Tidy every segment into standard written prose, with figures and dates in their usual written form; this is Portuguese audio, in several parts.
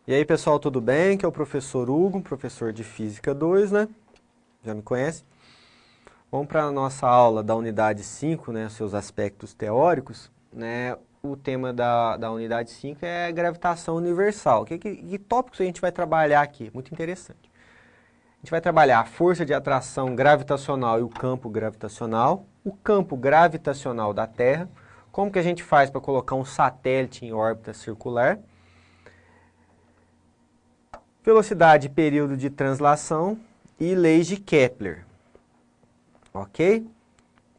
E aí, pessoal, tudo bem? Aqui é o professor Hugo, professor de Física 2, né? Já me conhece? Vamos para a nossa aula da unidade 5, né? Seus aspectos teóricos, né? O tema da unidade 5 é gravitação universal. Que tópicos a gente vai trabalhar aqui? Muito interessante. A gente vai trabalhar a força de atração gravitacional e o campo gravitacional da Terra, como que a gente faz para colocar um satélite em órbita circular, velocidade e período de translação e leis de Kepler. Ok?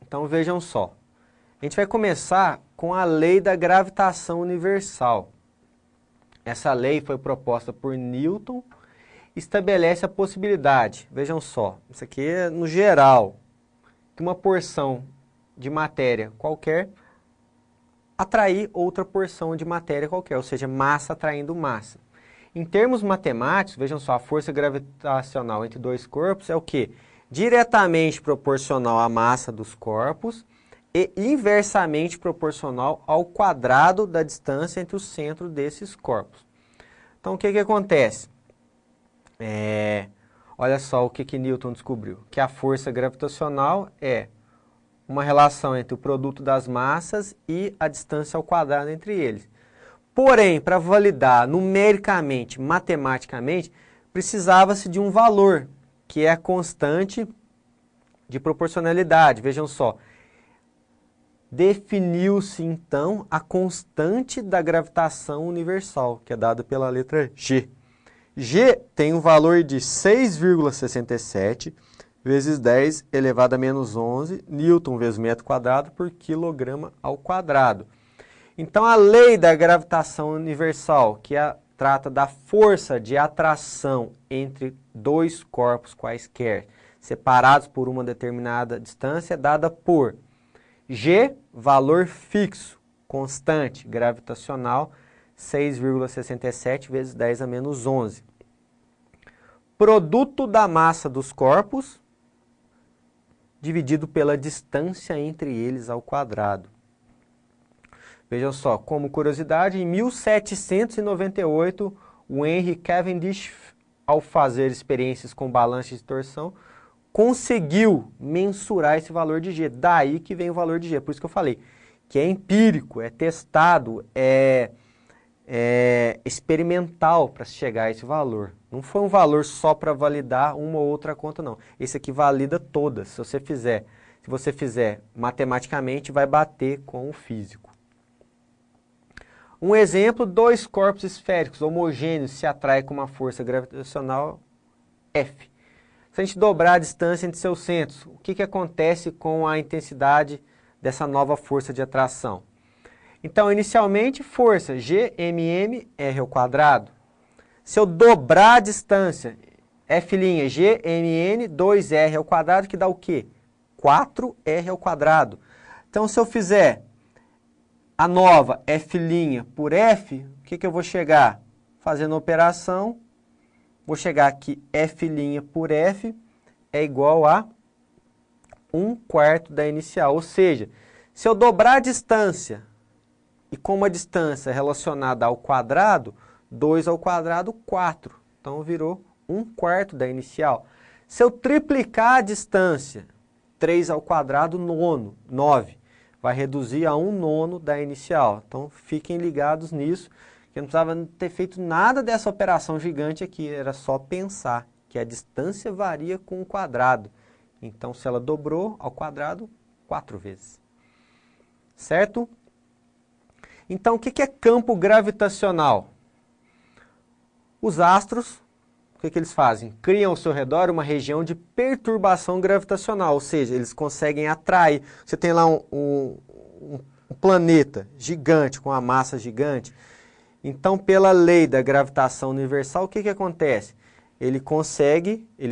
Então vejam só. A gente vai começar com a lei da gravitação universal. Essa lei foi proposta por Newton, estabelece a possibilidade, vejam só, isso aqui é no geral, que uma porção de matéria qualquer atrair outra porção de matéria qualquer, ou seja, massa atraindo massa. Em termos matemáticos, vejam só, a força gravitacional entre dois corpos é o quê? Diretamente proporcional à massa dos corpos e inversamente proporcional ao quadrado da distância entre o centro desses corpos. Então, o que acontece? Olha só o que Newton descobriu, que a força gravitacional é uma relação entre o produto das massas e a distância ao quadrado entre eles. Porém, para validar numericamente, matematicamente, precisava-se de um valor, que é a constante de proporcionalidade. Vejam só, definiu-se então a constante da gravitação universal, que é dada pela letra G. G tem um valor de 6,67 vezes 10 elevado a menos 11 newton vezes metro quadrado por quilograma ao quadrado. Então, a lei da gravitação universal, que trata da força de atração entre dois corpos quaisquer, separados por uma determinada distância, é dada por G, valor fixo, constante, gravitacional, 6,67 vezes 10 a menos 11. Produto da massa dos corpos, dividido pela distância entre eles ao quadrado. Vejam só, como curiosidade, em 1798, o Henry Cavendish, ao fazer experiências com balanças de torção, conseguiu mensurar esse valor de G. Daí que vem o valor de G. Por isso que eu falei que é empírico, é testado, é experimental para se chegar a esse valor. Não foi um valor só para validar uma ou outra conta, não. Esse aqui valida todas. Se você fizer matematicamente, vai bater com o físico. Um exemplo, dois corpos esféricos homogêneos se atraem com uma força gravitacional F. Se a gente dobrar a distância entre seus centros, o que acontece com a intensidade dessa nova força de atração? Então, inicialmente, força Gmm R ao quadrado. Se eu dobrar a distância, F' Gmn 2R ao quadrado, que dá o quê? 4R ao quadrado. Então, se eu fizer a nova F' por F, o que eu vou chegar? Fazendo a operação, vou chegar aqui, F' por F é igual a 1/4 da inicial. Ou seja, se eu dobrar a distância, e como a distância é relacionada ao quadrado, 2 ao quadrado, 4. Então, virou 1/4 da inicial. Se eu triplicar a distância, 3 ao quadrado, 9. Vai reduzir a 1/9 da inicial. Então, fiquem ligados nisso, que não precisava ter feito nada dessa operação gigante aqui, era só pensar que a distância varia com o quadrado. Então, se ela dobrou ao quadrado, 4 vezes. Certo? Então, o que é campo gravitacional? Os astros, o que eles fazem? Criam ao seu redor uma região de perturbação gravitacional, ou seja, eles conseguem atrair. Você tem lá um planeta gigante, com uma massa gigante. Então, pela lei da gravitação universal, o que acontece? Ele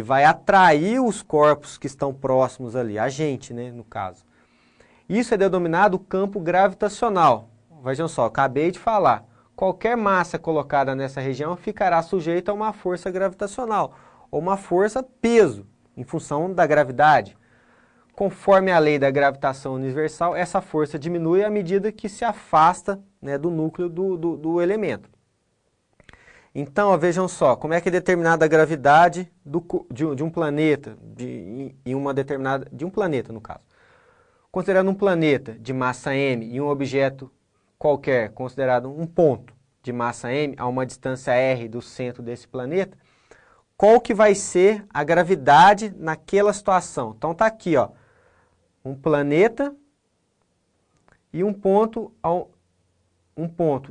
vai atrair os corpos que estão próximos ali, a gente, né, no caso. Isso é denominado campo gravitacional. Vejam só, acabei de falar. Qualquer massa colocada nessa região ficará sujeita a uma força gravitacional, ou uma força peso, em função da gravidade. Conforme a lei da gravitação universal, essa força diminui à medida que se afasta, né, do núcleo do elemento. Então, ó, vejam só, como é que é determinada a gravidade de um planeta, de um planeta, no caso. Considerando um planeta de massa m e um objeto qualquer, considerado um ponto de massa m, a uma distância r do centro desse planeta, qual que vai ser a gravidade naquela situação? Então, está aqui, ó, um planeta e um ponto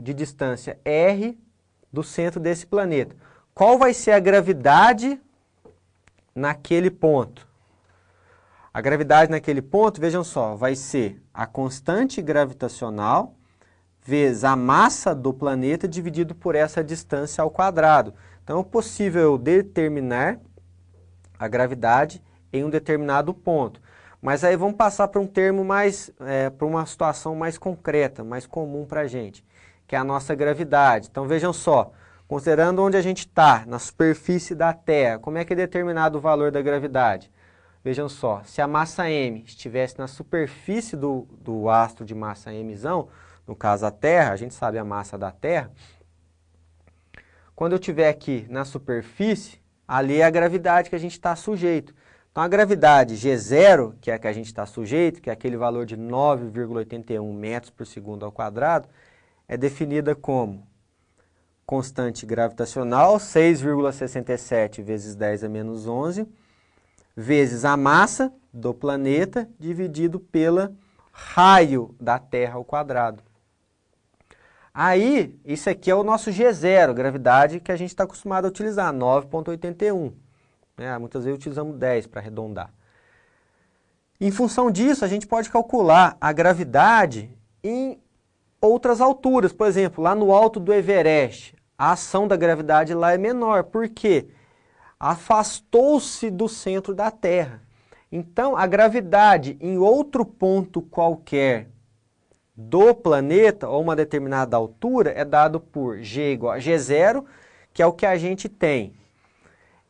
de distância r do centro desse planeta. Qual vai ser a gravidade naquele ponto? A gravidade naquele ponto, vejam só, vai ser a constante gravitacional vezes a massa do planeta dividido por essa distância ao quadrado. Então, é possível determinar a gravidade em um determinado ponto. Mas aí vamos passar para um termo mais, para uma situação mais concreta, mais comum para a gente, que é a nossa gravidade. Então, vejam só, considerando onde a gente está, na superfície da Terra, como é que é determinado o valor da gravidade? Vejam só, se a massa m estivesse na superfície do astro de massa mzão, no caso a Terra, a gente sabe a massa da Terra, quando eu estiver aqui na superfície, ali é a gravidade que a gente está sujeito. Então a gravidade G0, que é a que a gente está sujeito, que é aquele valor de 9,81 metros por segundo ao quadrado, é definida como constante gravitacional, 6,67 vezes 10 a menos 11, vezes a massa do planeta, dividido pelo raio da Terra ao quadrado. Aí, isso aqui é o nosso G0, gravidade que a gente está acostumado a utilizar, 9,81. Muitas vezes utilizamos 10 para arredondar. Em função disso, a gente pode calcular a gravidade em outras alturas. Por exemplo, lá no alto do Everest, a ação da gravidade lá é menor. Por quê? Afastou-se do centro da Terra. Então, a gravidade em outro ponto qualquer do planeta, ou uma determinada altura, é dado por G igual a G0, que é o que a gente tem.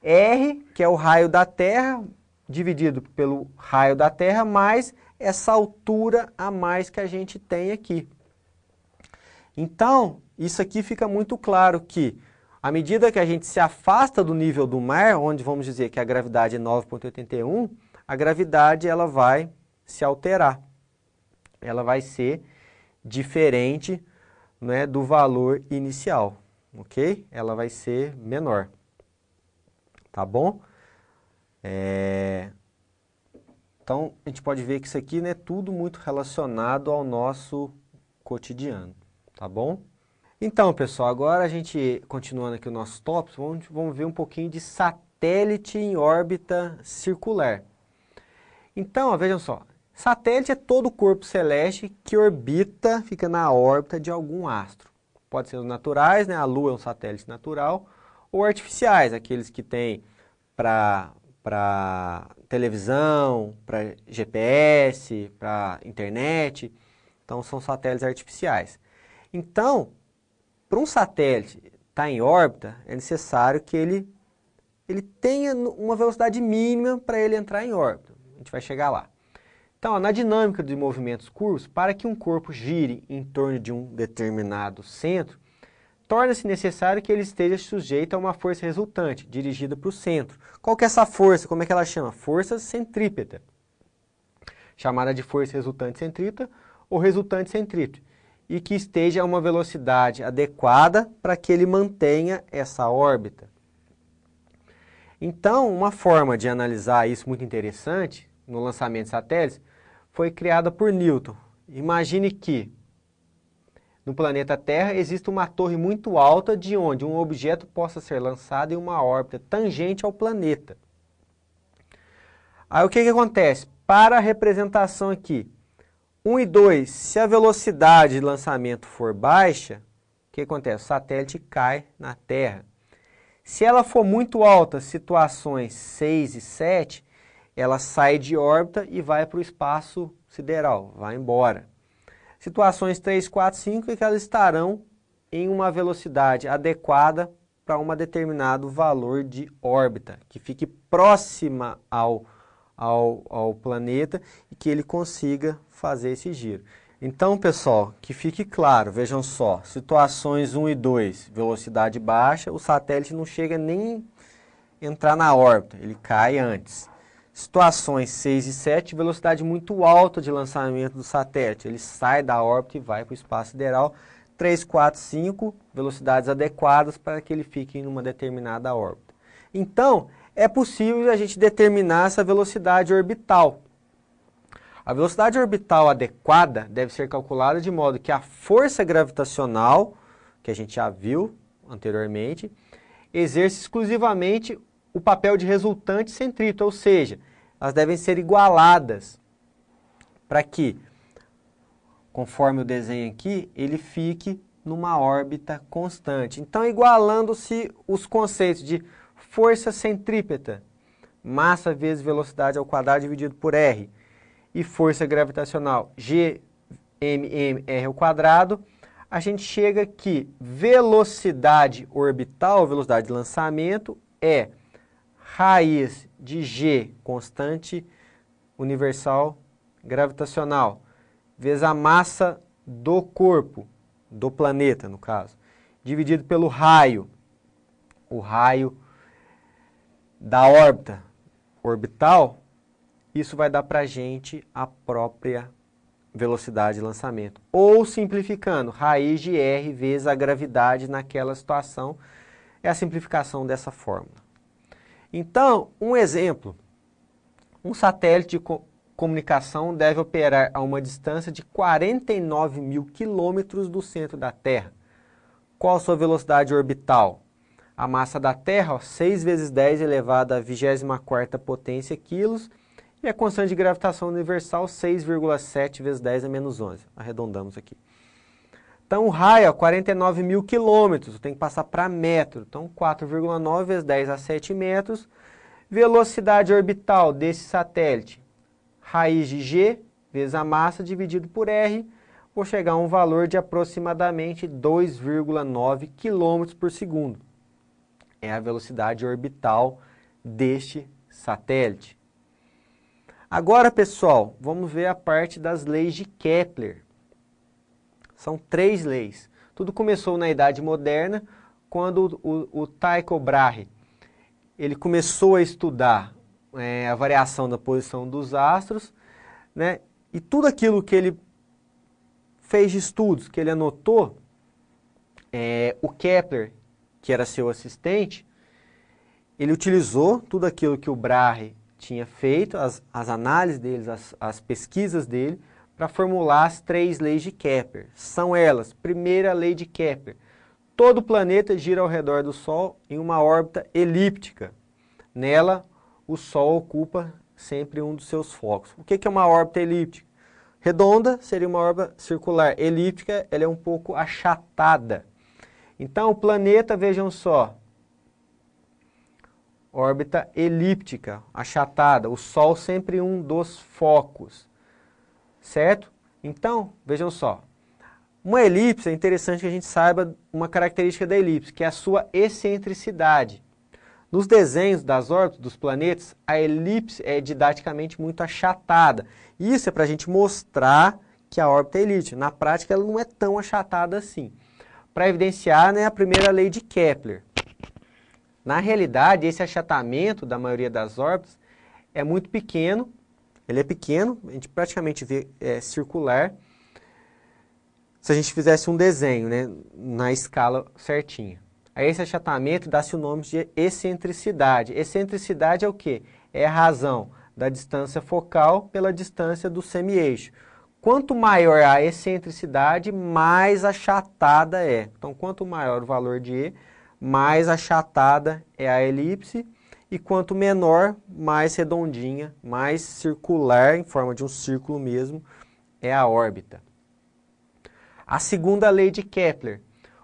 R, que é o raio da Terra, dividido pelo raio da Terra, mais essa altura a mais que a gente tem aqui. Então, isso aqui fica muito claro que, à medida que a gente se afasta do nível do mar, onde vamos dizer que a gravidade é 9,81, a gravidade ela vai se alterar. Ela vai ser diferente, né, do valor inicial, ok? Ela vai ser menor, tá bom? Então, a gente pode ver que isso aqui, né, é tudo muito relacionado ao nosso cotidiano, tá bom? Então, pessoal, agora a gente, continuando aqui o nosso tópico, vamos ver um pouquinho de satélite em órbita circular. Então, ó, vejam só, satélite é todo o corpo celeste que orbita, fica na órbita de algum astro. Pode ser os naturais, né? A Lua é um satélite natural, ou artificiais, aqueles que tem para televisão, para GPS, para internet. Então, são satélites artificiais. Então, para um satélite estar em órbita, é necessário que ele tenha uma velocidade mínima para ele entrar em órbita. A gente vai chegar lá. Então, ó, na dinâmica de movimentos curvos, para que um corpo gire em torno de um determinado centro, torna-se necessário que ele esteja sujeito a uma força resultante, dirigida para o centro. Qual que é essa força? Como é que ela chama? Força centrípeta. Chamada de força resultante centrípeta ou resultante centrípeta. E que esteja a uma velocidade adequada para que ele mantenha essa órbita. Então, uma forma de analisar isso muito interessante, no lançamento de satélites, foi criada por Newton. Imagine que no planeta Terra existe uma torre muito alta de onde um objeto possa ser lançado em uma órbita tangente ao planeta. Aí o que acontece? Para a representação aqui, 1 e 2, se a velocidade de lançamento for baixa, o que acontece? O satélite cai na Terra. Se ela for muito alta, situações 6 e 7, ela sai de órbita e vai para o espaço sideral, vai embora. Situações 3, 4, 5 é que elas estarão em uma velocidade adequada para um determinado valor de órbita, que fique próxima ao planeta e que ele consiga fazer esse giro. Então, pessoal, que fique claro, vejam só, situações 1 e 2, velocidade baixa, o satélite não chega nem a entrar na órbita, ele cai antes. Situações 6 e 7, velocidade muito alta de lançamento do satélite, ele sai da órbita e vai para o espaço sideral. 3, 4, 5, velocidades adequadas para que ele fique em uma determinada órbita. Então, é possível a gente determinar essa velocidade orbital. A velocidade orbital adequada deve ser calculada de modo que a força gravitacional, que a gente já viu anteriormente, exerce exclusivamente o papel de resultante centrípeta, ou seja, elas devem ser igualadas para que, conforme o desenho aqui, ele fique numa órbita constante. Então, igualando-se os conceitos de força centrípeta, massa vezes velocidade ao quadrado dividido por R, e força gravitacional G, M, R ao quadrado, a gente chega que velocidade orbital, velocidade de lançamento, é raiz de G, constante universal gravitacional, vezes a massa do corpo, do planeta, no caso, dividido pelo raio, o raio da órbita orbital, isso vai dar para a gente a própria velocidade de lançamento. Ou, simplificando, raiz de R vezes a gravidade naquela situação, é a simplificação dessa fórmula. Então, um exemplo, um satélite de comunicação deve operar a uma distância de 49 mil quilômetros do centro da Terra. Qual a sua velocidade orbital? A massa da Terra, 6 vezes 10 elevado à 24ª potência quilos, e a constante de gravitação universal, 6,7 vezes 10 a menos 11. Arredondamos aqui. Então, o raio, 49 mil quilômetros, tem que passar para metro. Então, 4,9 vezes 10 a 7 metros. Velocidade orbital desse satélite, raiz de G vezes a massa dividido por R, vou chegar a um valor de aproximadamente 2,9 km por segundo. É a velocidade orbital deste satélite. Agora, pessoal, vamos ver a parte das leis de Kepler. São 3 leis. Tudo começou na Idade Moderna, quando o Tycho Brahe ele começou a estudar a variação da posição dos astros, né? E tudo aquilo que ele fez de estudos, que ele anotou, o Kepler, que era seu assistente, ele utilizou tudo aquilo que o Brahe tinha feito, as análises dele, as pesquisas dele, para formular as 3 leis de Kepler. São elas, primeira lei de Kepler, todo planeta gira ao redor do Sol em uma órbita elíptica. Nela, o Sol ocupa sempre um dos seus focos. O que é uma órbita elíptica? Redonda seria uma órbita circular. Elíptica, ela é um pouco achatada. Então, o planeta, vejam só, órbita elíptica, achatada. O Sol sempre um dos focos, certo? Então, vejam só, uma elipse, é interessante que a gente saiba uma característica da elipse, que é a sua excentricidade. Nos desenhos das órbitas dos planetas, a elipse é didaticamente muito achatada. Isso é para a gente mostrar que a órbita é elíptica. Na prática, ela não é tão achatada assim. Para evidenciar, né, a primeira lei de Kepler. Na realidade, esse achatamento da maioria das órbitas é muito pequeno. Ele é pequeno, a gente praticamente vê circular. Se a gente fizesse um desenho, né, na escala certinha. A esse achatamento dá-se o nome de excentricidade. Excentricidade é o quê? É a razão da distância focal pela distância do semi-eixo. Quanto maior a excentricidade, mais achatada é. Então, quanto maior o valor de E, mais achatada é a elipse. E quanto menor, mais redondinha, mais circular, em forma de um círculo mesmo, é a órbita. A segunda lei de Kepler.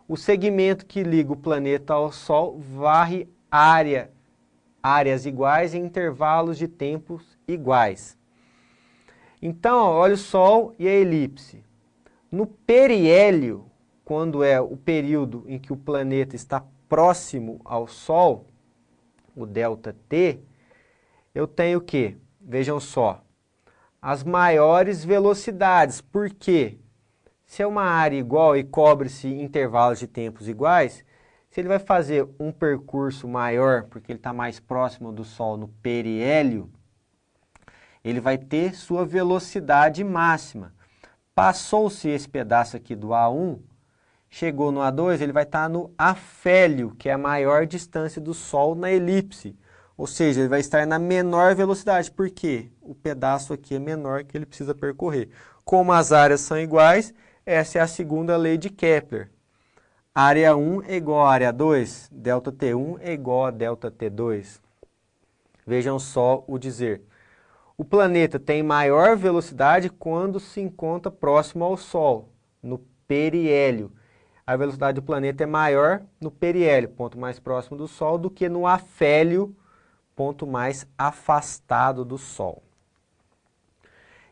O segmento que liga o planeta ao Sol varre áreas iguais em intervalos de tempos iguais. Então, olha o Sol e a elipse. No periélio, quando é o período em que o planeta está próximo ao Sol, o ΔT, eu tenho o quê? Vejam só, as maiores velocidades. Por quê? Se é uma área igual e cobre-se intervalos de tempos iguais, se ele vai fazer um percurso maior, porque ele está mais próximo do Sol no periélio, ele vai ter sua velocidade máxima. Passou-se esse pedaço aqui do A1, chegou no A2, ele vai estar no afélio, que é a maior distância do Sol na elipse. Ou seja, ele vai estar na menor velocidade. Por quê? O pedaço aqui é menor que ele precisa percorrer. Como as áreas são iguais, essa é a segunda lei de Kepler. Área 1 é igual a área 2, ΔT1 é igual a ΔT2. Vejam só o dizer. O planeta tem maior velocidade quando se encontra próximo ao Sol, no periélio. A velocidade do planeta é maior no periélio, ponto mais próximo do Sol, do que no afélio, ponto mais afastado do Sol.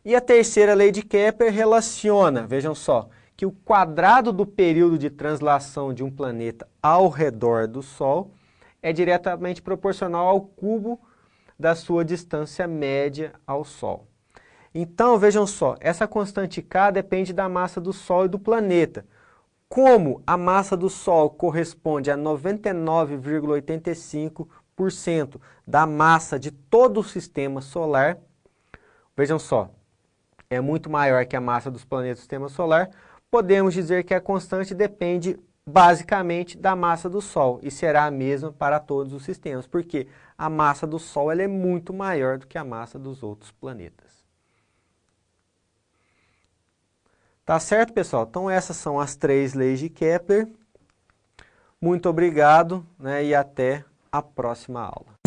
E a terceira lei de Kepler relaciona, vejam só, que o quadrado do período de translação de um planeta ao redor do Sol é diretamente proporcional ao cubo da sua distância média ao Sol. Então, vejam só, essa constante K depende da massa do Sol e do planeta. Como a massa do Sol corresponde a 99,85% da massa de todo o sistema solar, vejam só, é muito maior que a massa dos planetas do sistema solar, podemos dizer que a constante depende basicamente da massa do Sol e será a mesma para todos os sistemas, porque a massa do Sol ela é muito maior do que a massa dos outros planetas. Tá certo, pessoal? Então essas são as 3 leis de Kepler. Muito obrigado, né, e até a próxima aula.